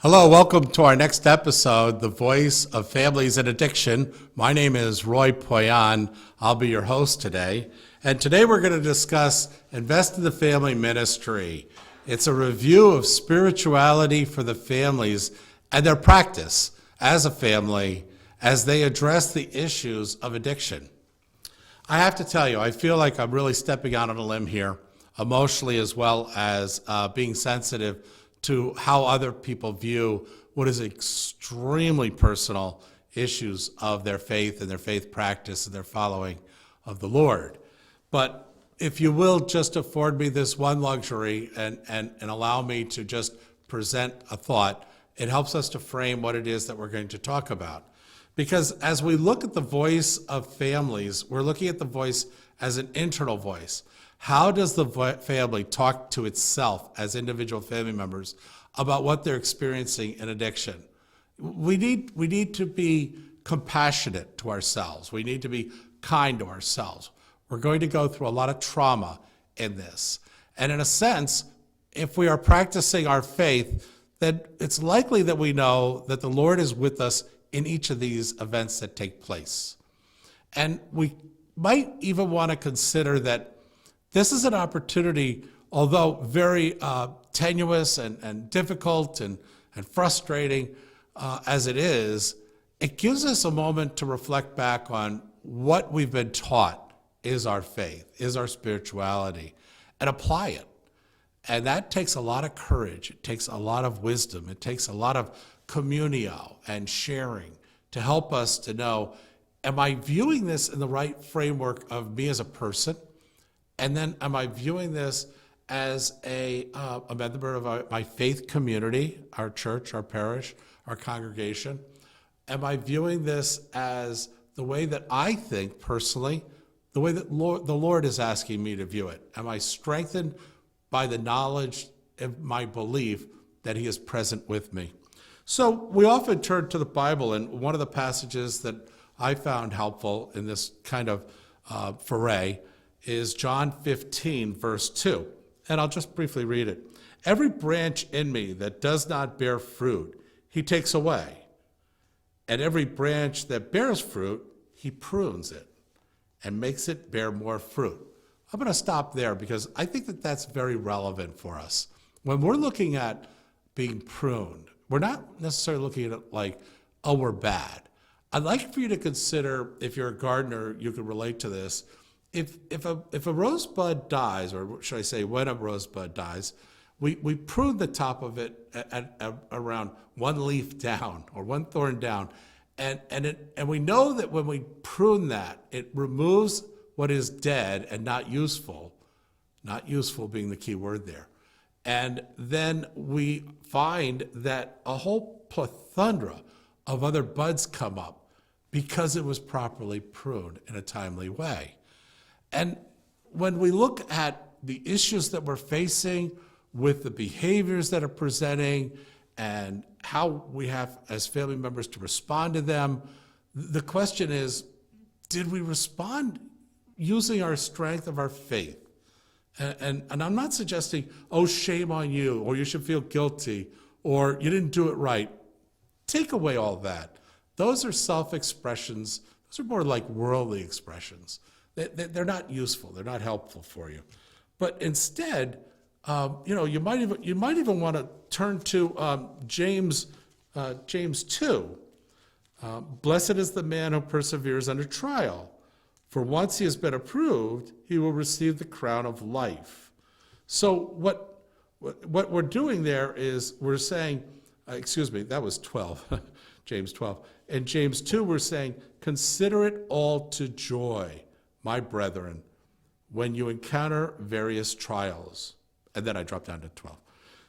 Hello, welcome to our next episode, The Voice of Families and Addiction. My name is Roy Poyan. I'll be your host today. And today we're going to discuss Invest in the Family Ministry. It's a review of spirituality for the families and their practice as a family as they address the issues of addiction. I have to tell you, I feel like I'm really stepping out on a limb here, emotionally as well as being sensitive to how other people view what is extremely personal issues of their faith and their faith practice and their following of the Lord. But if you will just afford me this one luxury and allow me to just present a thought, it helps us to frame what it is that we're going to talk about. Because as we look at the voice of families, we're looking at the voice as an internal voice. How does the family talk to itself as individual family members about what they're experiencing in addiction? We need to be compassionate to ourselves. We need to be kind to ourselves. We're going to go through a lot of trauma in this. And in a sense, if we are practicing our faith, then it's likely that we know that the Lord is with us in each of these events that take place. And we might even want to consider that this is an opportunity, although very tenuous and difficult and frustrating as it is, it gives us a moment to reflect back on what we've been taught is our faith, is our spirituality, and apply it. And that takes a lot of courage. It takes a lot of wisdom. It takes a lot of communio and sharing to help us to know, am I viewing this in the right framework of me as a person? And then am I viewing this as a member of my faith community, our church, our parish, our congregation? Am I viewing this as the way that I think personally, the way that the Lord is asking me to view it? Am I strengthened by the knowledge of my belief that He is present with me? So we often turn to the Bible, and one of the passages that I found helpful in this kind of foray is John 15, verse 2. And I'll just briefly read it. Every branch in me that does not bear fruit, He takes away. And every branch that bears fruit, He prunes it and makes it bear more fruit. I'm going to stop there because I think that that's very relevant for us. When we're looking at being pruned, we're not necessarily looking at it like, oh, we're bad. I'd like for you to consider, if you're a gardener, you can relate to this. If a rosebud dies, or should I say when a rosebud dies, we prune the top of it at around one leaf down or one thorn down. And we know that when we prune that, it removes what is dead and not useful being the key word there. And then we find that a whole plethora of other buds come up because it was properly pruned in a timely way. And when we look at the issues that we're facing with the behaviors that are presenting and how we have as family members to respond to them, the question is, did we respond using our strength of our faith? And I'm not suggesting, oh, shame on you, or you should feel guilty, or you didn't do it right. Take away all that. Those are self-expressions. Those are more like worldly expressions. They're not useful. They're not helpful for you. But instead, you might even want to turn to James 2. Blessed is the man who perseveres under trial, for once he has been approved, he will receive the crown of life. So what we're doing there is we're saying, that was 12, James 12. In James 2, we're saying, consider it all to joy, my brethren, when you encounter various trials. And then I drop down to 12.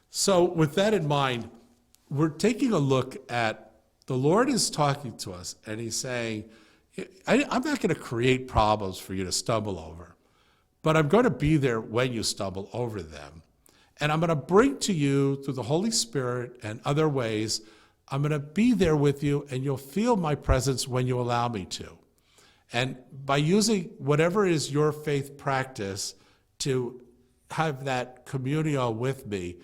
So with that in mind, we're taking a look at the Lord is talking to us, and He's saying, I'm not going to create problems for you to stumble over, but I'm going to be there when you stumble over them. And I'm going to bring to you, through the Holy Spirit and other ways, I'm going to be there with you, and you'll feel my presence when you allow me to. And by using whatever is your faith practice to have that communio with me,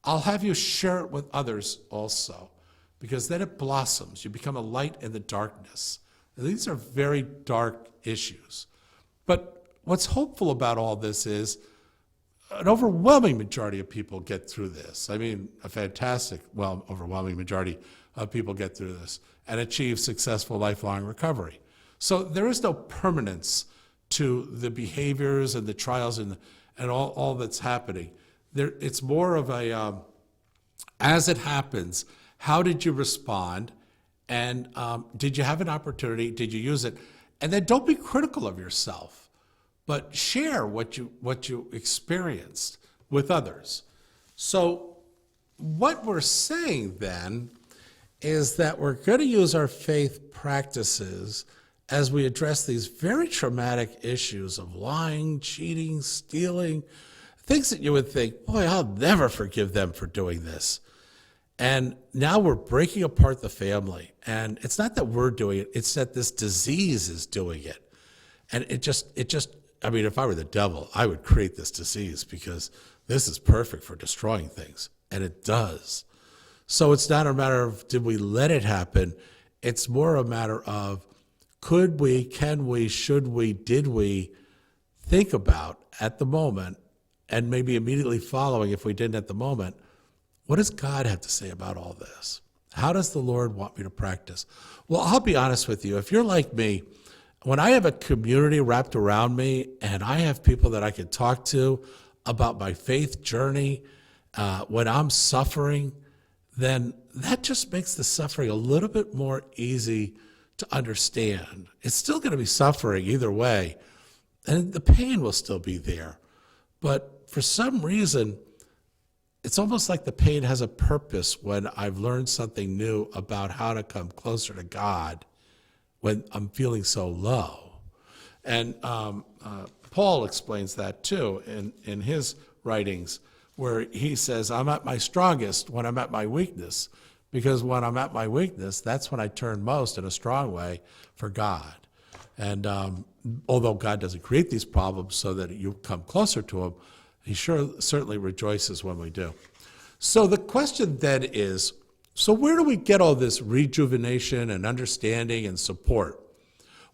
I'll have you share it with others also, because then it blossoms. You become a light in the darkness. And these are very dark issues. But what's hopeful about all this is an overwhelming majority of people get through this. I mean, a fantastic, overwhelming majority of people get through this and achieve successful lifelong recovery. So there is no permanence to the behaviors and the trials and all that's happening. It's more of a, as it happens, how did you respond? And did you have an opportunity? Did you use it? And then don't be critical of yourself, but share what you experienced with others. So what we're saying then is that we're going to use our faith practices as we address these very traumatic issues of lying, cheating, stealing, things that you would think, boy, I'll never forgive them for doing this. And now we're breaking apart the family. And it's not that we're doing it, it's that this disease is doing it. And it just, I mean, if I were the devil, I would create this disease because this is perfect for destroying things. And it does. So it's not a matter of did we let it happen? It's more a matter of could we, can we, should we, did we think about at the moment, and maybe immediately following if we didn't at the moment, what does God have to say about all this? How does the Lord want me to practice? Well, I'll be honest with you. If you're like me, when I have a community wrapped around me and I have people that I can talk to about my faith journey, when I'm suffering, then that just makes the suffering a little bit more easy to understand. It's still going to be suffering either way, and the pain will still be there. But for some reason, it's almost like the pain has a purpose when I've learned something new about how to come closer to God when I'm feeling so low. And Paul explains that too in his writings, where he says, I'm at my strongest when I'm at my weakness, because when I'm at my weakness, that's when I turn most in a strong way for God. And although God doesn't create these problems so that you come closer to him, he certainly rejoices when we do. So the question then is, so where do we get all this rejuvenation and understanding and support?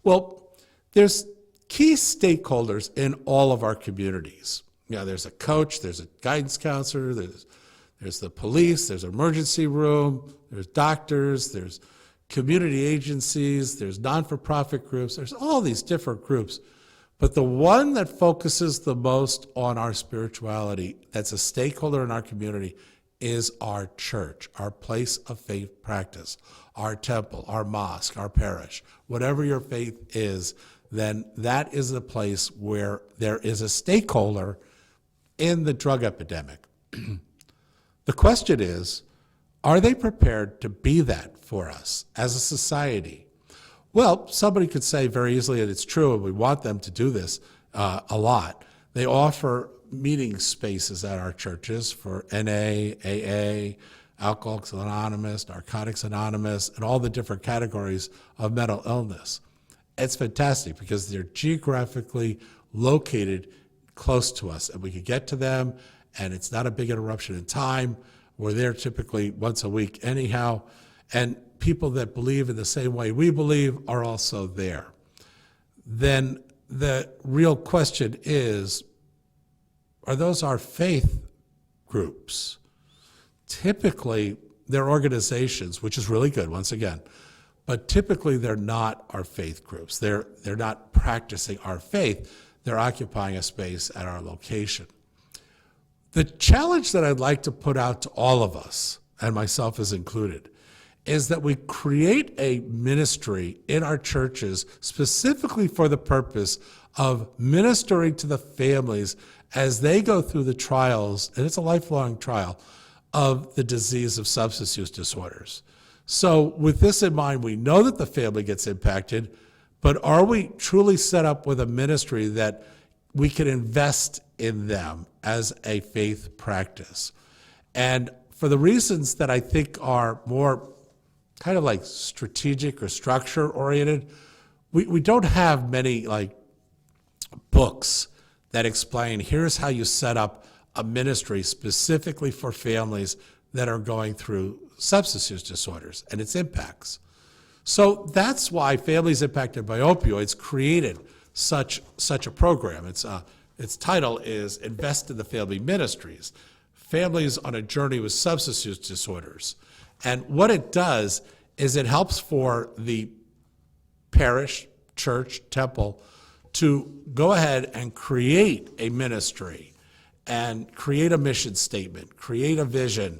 Well, there's key stakeholders in all of our communities. There's a coach, there's a guidance counselor, there's the police, there's an emergency room, there's doctors, there's community agencies, there's non-for-profit groups, there's all these different groups. But the one that focuses the most on our spirituality, that's a stakeholder in our community, is our church, our place of faith practice, our temple, our mosque, our parish. Whatever your faith is, then that is the place where there is a stakeholder in the drug epidemic. The question is, are they prepared to be that for us as a society? Well, somebody could say very easily, and it's true, and we want them to do this a lot. They offer meeting spaces at our churches for NA, AA, Alcoholics Anonymous, Narcotics Anonymous, and all the different categories of mental illness. It's fantastic because they're geographically located close to us, and we can get to them, and it's not a big interruption in time. We're there typically once a week anyhow, and people that believe in the same way we believe are also there. Then the real question is, are those our faith groups? Typically, they're organizations, which is really good, once again, but typically they're not our faith groups. They're not practicing our faith. They're occupying a space at our location. The challenge that I'd like to put out to all of us, and myself is included, is that we create a ministry in our churches specifically for the purpose of ministering to the families as they go through the trials, and it's a lifelong trial, of the disease of substance use disorders. So with this in mind, we know that the family gets impacted, but are we truly set up with a ministry that we can invest in them as a faith practice? And for the reasons that I think are more kind of like strategic or structure oriented, we don't have many like books that explain here's how you set up a ministry specifically for families that are going through substance use disorders and its impacts. So that's why Families Impacted by Opioids created such a program. Its title is Invest in the Family Ministries, Families on a Journey with Substance Use Disorders. And what it does is it helps for the parish, church, temple to go ahead and create a ministry and create a mission statement, create a vision,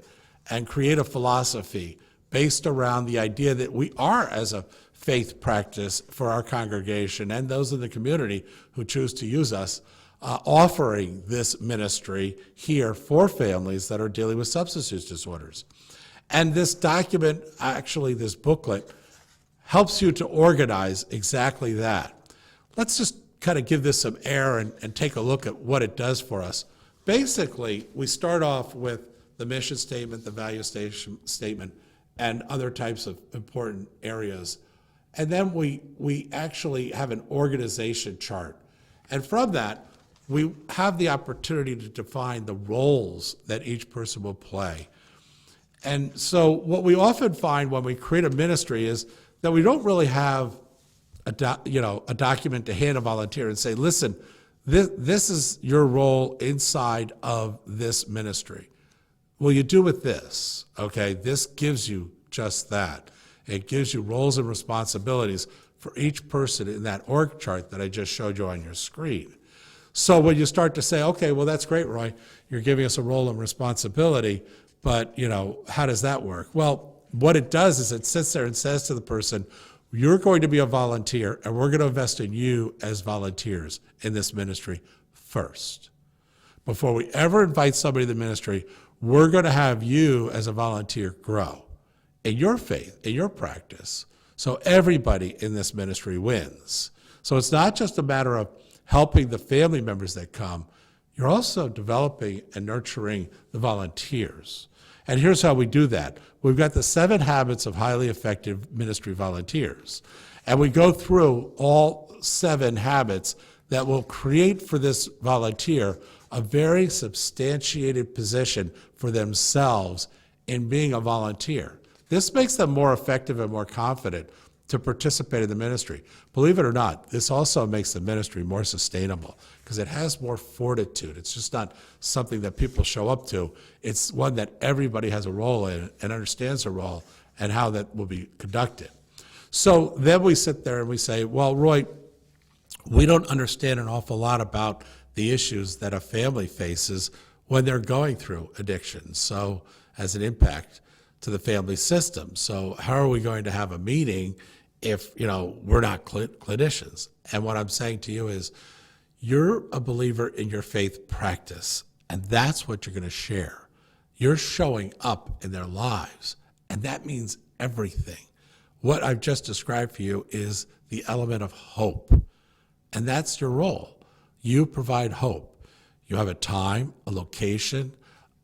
and create a philosophy based around the idea that we are, as a faith practice for our congregation and those in the community who choose to use us, offering this ministry here for families that are dealing with substance use disorders. And this document, actually this booklet, helps you to organize exactly that. Let's just kind of give this some air and take a look at what it does for us. Basically, we start off with the mission statement, the value statement, and other types of important areas. And then we actually have an organization chart. And from that, we have the opportunity to define the roles that each person will play. And so what we often find when we create a ministry is that we don't really have a document to hand a volunteer and say, listen, this is your role inside of this ministry. Will you do with this? Okay, this gives you just that. It gives you roles and responsibilities for each person in that org chart that I just showed you on your screen. So when you start to say, okay, well, that's great, Roy, you're giving us a role and responsibility, but how does that work? Well, what it does is it sits there and says to the person, you're going to be a volunteer, and we're going to invest in you as volunteers in this ministry first. Before we ever invite somebody to the ministry, we're going to have you as a volunteer grow in your faith, in your practice, so everybody in this ministry wins. So it's not just a matter of helping the family members that come, you're also developing and nurturing the volunteers. And here's how we do that. We've got the 7 habits of highly effective ministry volunteers. And we go through all 7 habits that will create for this volunteer a very substantiated position for themselves in being a volunteer. This makes them more effective and more confident to participate in the ministry. Believe it or not, this also makes the ministry more sustainable because it has more fortitude. It's just not something that people show up to. It's one that everybody has a role in and understands a role and how that will be conducted. So then we sit there and we say, well, Roy, we don't understand an awful lot about the issues that a family faces when they're going through addiction, so as an impact to the family system. So how are we going to have a meeting if we're not clinicians? And what I'm saying to you is you're a believer in your faith practice, and that's what you're going to share. You're showing up in their lives, and that means everything. What I've just described for you is the element of hope, and that's your role. You provide hope. You have a time, a location,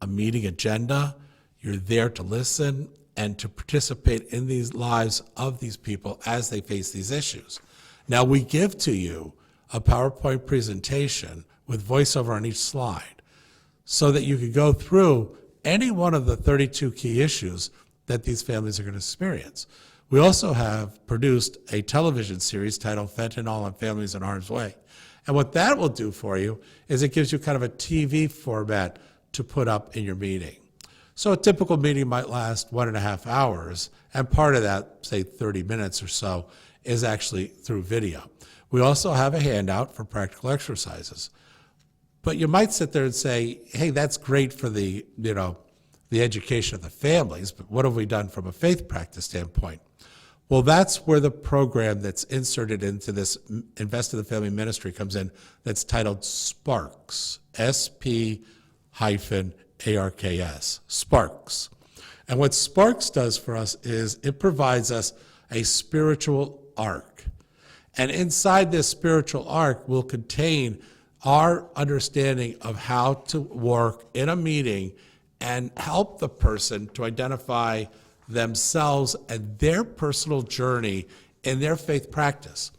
a meeting agenda. You're there to listen and to participate in these lives of these people as they face these issues. Now, we give to you a PowerPoint presentation with voiceover on each slide so that you can go through any one of the 32 key issues that these families are going to experience. We also have produced a television series titled Fentanyl and Families in Harm's Way. And what that will do for you is it gives you kind of a TV format to put up in your meeting. So a typical meeting might last 1.5 hours, and part of that, say 30 minutes or so, is actually through video. We also have a handout for practical exercises. But you might sit there and say, hey, that's great for the education of the families, but what have we done from a faith practice standpoint? Well, that's where the program that's inserted into this Invest in the Family Ministry comes in, that's titled Sparks, SP-ARKS, Sparks. And what Sparks does for us is it provides us a spiritual arc. And inside this spiritual arc will contain our understanding of how to work in a meeting and help the person to identify themselves and their personal journey in their faith practice.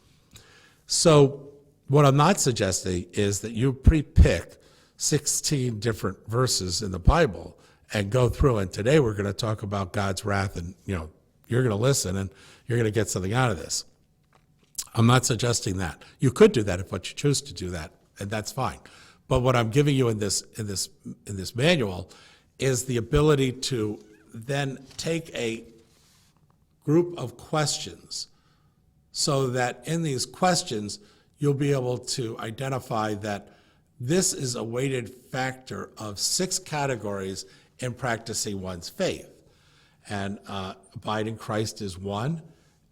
So what I'm not suggesting is that you pre-pick 16 different verses in the Bible and go through. And today we're going to talk about God's wrath, and you're going to listen and you're going to get something out of this. I'm not suggesting that. You could do that if what you choose to do that, and that's fine. But what I'm giving you in this manual is the ability to then take a group of questions so that in these questions you'll be able to identify that this is a weighted factor of 6 categories in practicing one's faith. And abide in Christ is one,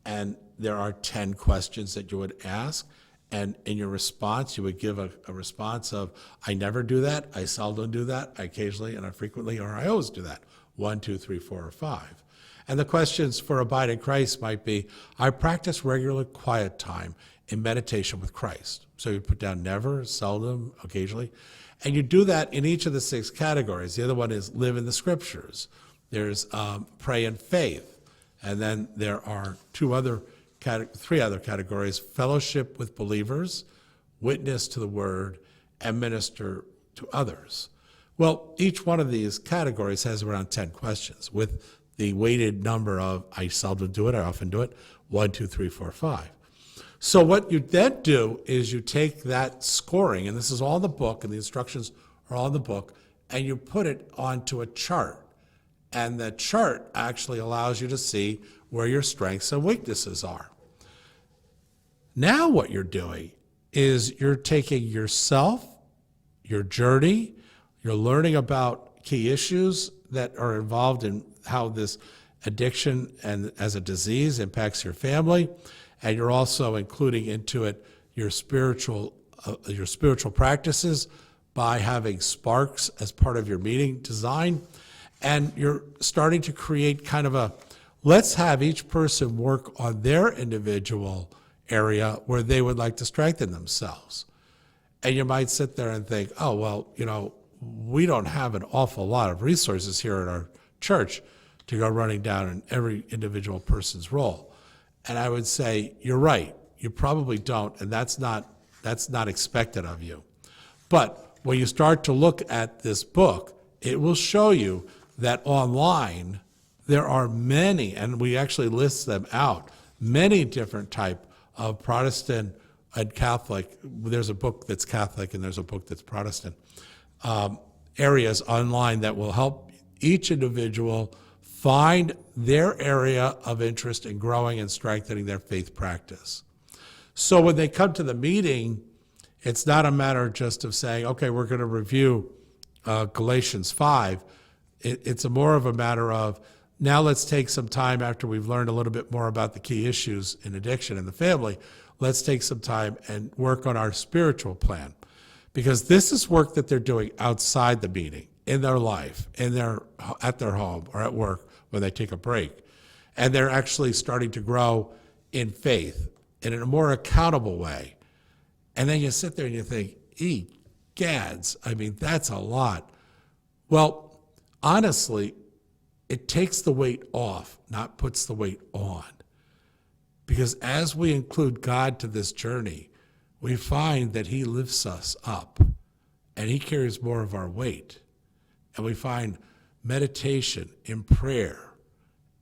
and there are 10 questions that you would ask. And in your response, you would give a response of, I never do that, I seldom do that, I occasionally and I frequently, or I always do that. 1, 2, 3, 4, or 5. And the questions for abide in Christ might be, I practice regular quiet time in meditation with Christ. So you put down never, seldom, occasionally. And you do that in each of the 6 categories. The other one is live in the scriptures. There's pray in faith. And then there are 3 other categories: fellowship with believers, witness to the word, and minister to others. Well, each one of these categories has around 10 questions with the weighted number of I seldom do it, I often do it, 1, 2, 3, 4, 5. So what you then do is you take that scoring, and this is all in the book, and the instructions are all in the book, and you put it onto a chart. And the chart actually allows you to see where your strengths and weaknesses are. Now what you're doing is you're taking yourself, your journey, you're learning about key issues that are involved in how this addiction and as a disease impacts your family, and you're also including into it your spiritual practices by having sparks as part of your meeting design. And you're starting to create kind of a, let's have each person work on their individual area where they would like to strengthen themselves. And you might sit there and think, oh, well, we don't have an awful lot of resources here at our church to go running down in every individual person's role. And I would say, you're right, you probably don't, and that's not expected of you. But when you start to look at this book, it will show you that online there are many, and we actually list them out, many different type of Protestant and Catholic. There's a book that's Catholic and there's a book that's Protestant, areas online that will help each individual find their area of interest in growing and strengthening their faith practice. So when they come to the meeting, it's not a matter just of saying, okay, we're going to review Galatians 5. It's more of a matter of, now let's take some time after we've learned a little bit more about the key issues in addiction in the family, let's take some time and work on our spiritual plan. Because this is work that they're doing outside the meeting, in their life, at their home or at work when they take a break. And they're actually starting to grow in faith and in a more accountable way. And then you sit there and you think, gads, that's a lot. Well, honestly, it takes the weight off, not puts the weight on. Because as we include God to this journey, we find that he lifts us up and he carries more of our weight. And we find meditation in prayer,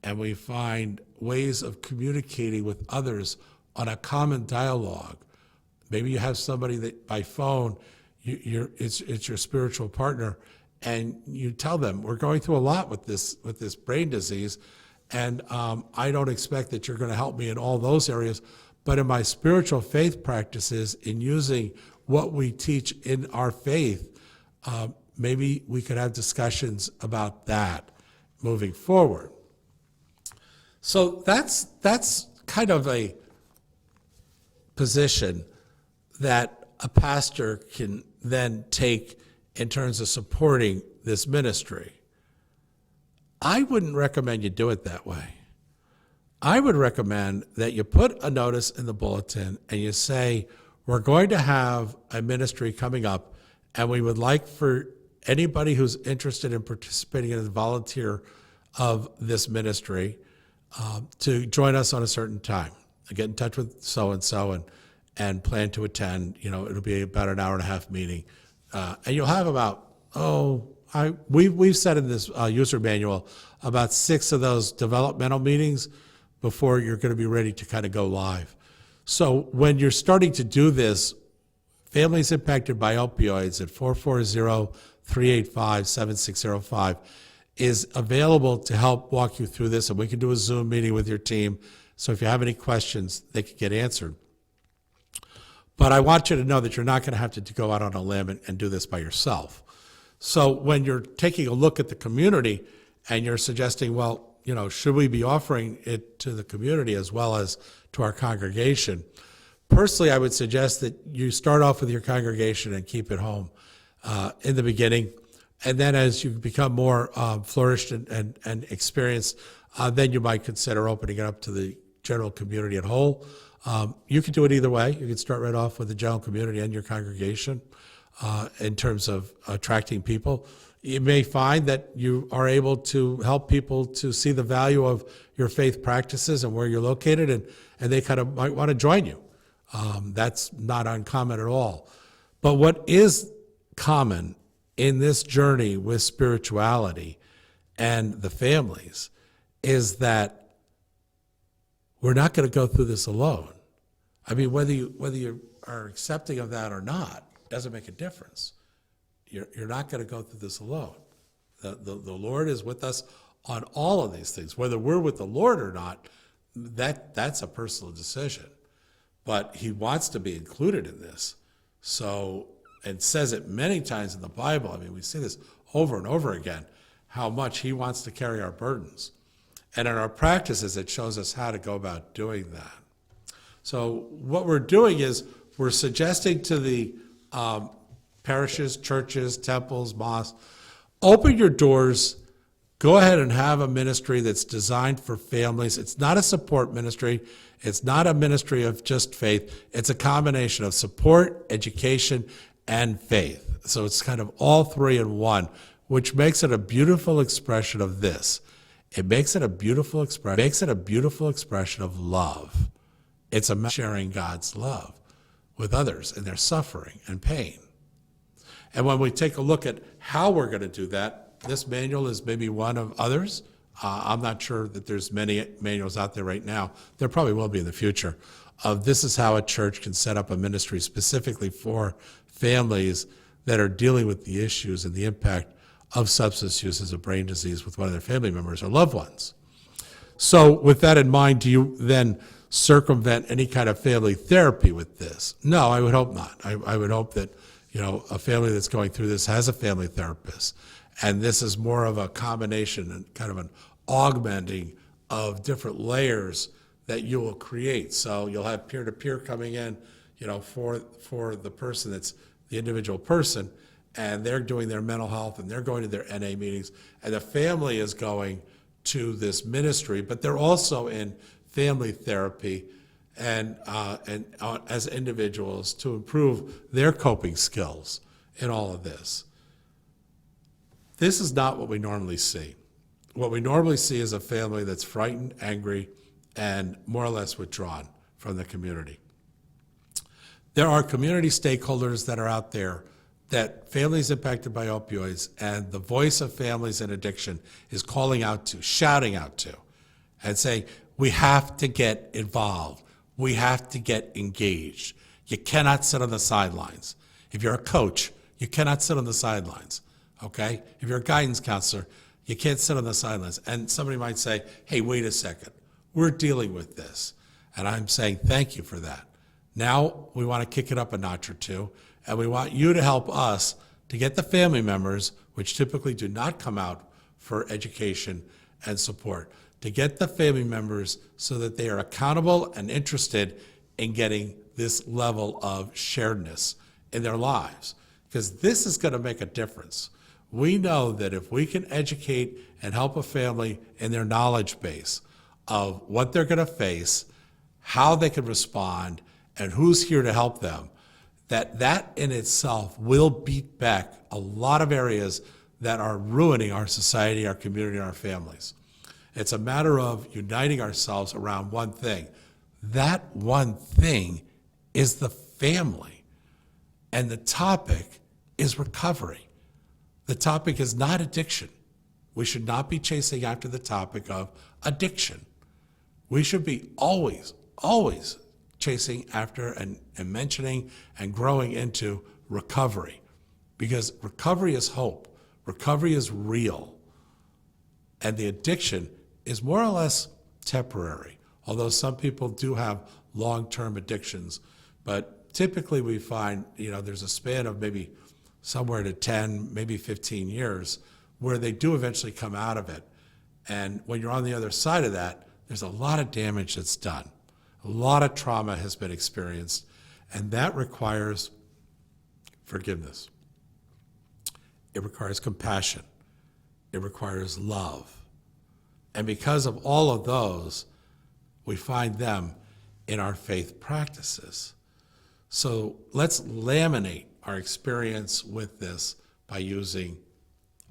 and we find ways of communicating with others on a common dialogue. Maybe you have somebody that by phone, it's your spiritual partner, and you tell them, we're going through a lot with this brain disease, and I don't expect that you're going to help me in all those areas, but in my spiritual faith practices, in using what we teach in our faith, maybe we could have discussions about that moving forward. So that's kind of a position that a pastor can then take in terms of supporting this ministry. I wouldn't recommend you do it that way. I would recommend that you put a notice in the bulletin and you say, we're going to have a ministry coming up, and we would like for anybody who's interested in participating as a volunteer of this ministry to join us on a certain time. Get in touch with so-and-so and plan to attend. It'll be about an hour and a half meeting And you'll have about, we've said in this user manual about 6 of those developmental meetings before you're going to be ready to kind of go live. So when you're starting to do this, families impacted by opioids at 440-385-7605 is available to help walk you through this, and we can do a Zoom meeting with your team. So if you have any questions, they can get answered. But I want you to know that you're not going to have to go out on a limb and do this by yourself. So when you're taking a look at the community and you're suggesting, well, should we be offering it to the community as well as to our congregation? Personally, I would suggest that you start off with your congregation and keep it home in the beginning. And then as you become more flourished and experienced, then you might consider opening it up to the general community at whole. You can do it either way. You can start right off with the general community and your congregation in terms of attracting people. You may find that you are able to help people to see the value of your faith practices and where you're located, and they kind of might want to join you. That's not uncommon at all. But what is common in this journey with spirituality and the families is that we're not going to go through this alone. I mean, whether you are accepting of that or not doesn't make a difference. You're not going to go through this alone. The Lord is with us on all of these things. Whether we're with the Lord or not, that's a personal decision. But He wants to be included in this. So, and says it many times in the Bible. I mean, we see this over and over again, how much He wants to carry our burdens. And in our practices, it shows us how to go about doing that. So what we're doing is we're suggesting to the parishes, churches, temples, mosques, open your doors, go ahead and have a ministry that's designed for families. It's not a support ministry. It's not a ministry of just faith. It's a combination of support, education, and faith. So it's kind of all three in one, which makes it a beautiful expression of this. It makes it a beautiful expression of love. It's a sharing God's love with others in their suffering and pain. And when we take a look at how we're going to do that, this manual is maybe one of others. I'm not sure that there's many manuals out there right now. There probably will be in the future. This is how a church can set up a ministry specifically for families that are dealing with the issues and the impact of substance use as a brain disease with one of their family members or loved ones. So with that in mind, do you then circumvent any kind of family therapy with this? No, I would hope not. I would hope that a family that's going through this has a family therapist. And this is more of a combination and kind of an augmenting of different layers that you will create. So you'll have peer-to-peer coming in, for the person that's the individual person, and they're doing their mental health and they're going to their NA meetings, and the family is going to this ministry, but they're also in family therapy and as individuals to improve their coping skills in all of this. This is not what we normally see. What we normally see is a family that's frightened, angry, and more or less withdrawn from the community. There are community stakeholders that are out there that families impacted by opioids and the voice of families in addiction is calling out to, shouting out to, and saying, we have to get involved. We have to get engaged. You cannot sit on the sidelines. If you're a coach, you cannot sit on the sidelines, okay? If you're a guidance counselor, you can't sit on the sidelines. And somebody might say, hey, wait a second. We're dealing with this. And I'm saying thank you for that. Now we want to kick it up a notch or two, and we want you to help us to get the family members, which typically do not come out for education and support, to get the family members so that they are accountable and interested in getting this level of sharedness in their lives. Because this is going to make a difference. We know that if we can educate and help a family in their knowledge base of what they're going to face, how they can respond, and who's here to help them, that in itself will beat back a lot of areas that are ruining our society, our community, and our families. It's a matter of uniting ourselves around one thing. That one thing is the family. And the topic is recovery. The topic is not addiction. We should not be chasing after the topic of addiction. We should be always chasing after and mentioning and growing into recovery, because recovery is hope. Recovery is real. And the addiction is more or less temporary, although some people do have long-term addictions. But typically we find, there's a span of maybe somewhere to 10, maybe 15 years where they do eventually come out of it. And when you're on the other side of that, there's a lot of damage that's done. A lot of trauma has been experienced, and that requires forgiveness. It requires compassion. It requires love. And because of all of those, we find them in our faith practices. So let's laminate our experience with this by using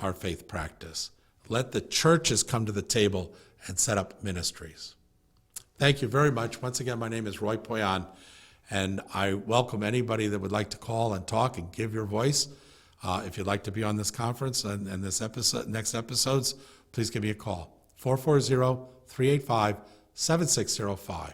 our faith practice. Let the churches come to the table and set up ministries. Thank you very much. Once again, my name is Roy Poyan, and I welcome anybody that would like to call and talk and give your voice. If you'd like to be on this conference and this episode, next episodes, please give me a call, 440-385-7605.